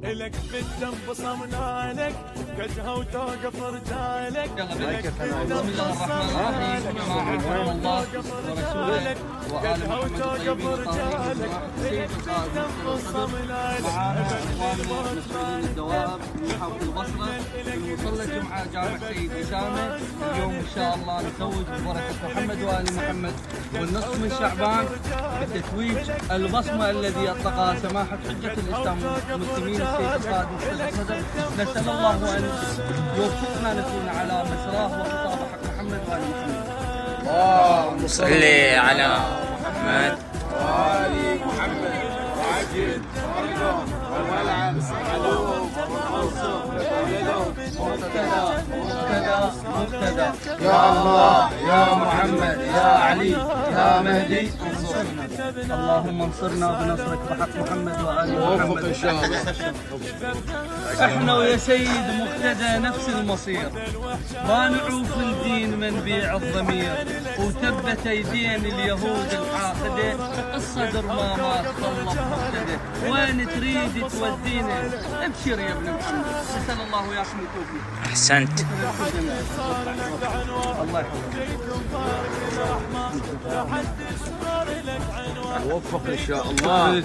لك بالدم بصمنا لك قدها وتوقف رجالك. بسم الله الرحمن الرحيم. جماعة حرم الله ورسوله وآل محمد الطيبين الطاهرين سيد القائد معانا اخواننا مسؤولين الدواب من محافظة البصرة في مصلى جمعة جامع سيد أسامة. اليوم إن شاء الله نتوج ببركة محمد وآل محمد والنصف من شعبان بتتويج البصمة الذي أطلقها سماحة حجة الإسلام والمسلمين السيد القائد مصطفى صدر. نسأل الله أن يوفقنا نكون على مسراه وخطاب حق محمد وآل محمد. اللهم صل على محمد وآل محمد وعجل فرجهم والولعن علوم والعنصر مقتدى يا الله يا محمد يا علي يا مهدي انصرنا. اللهم انصرنا بنصرك بحق محمد وآل محمد ان شاء الله. احنا ويا سيد مقتدى نفس المصير، ما نعوف الدين من بيع الضمير، وتبت ايدين اليهود الحاقده الصدر ما مات طلب مقتدى. وين تريد تودينا؟ ابشر يا ابن محمد. نسال الله وياكم التوفيق. أحسنت. الله يحفظك. وفق ان شاء الله.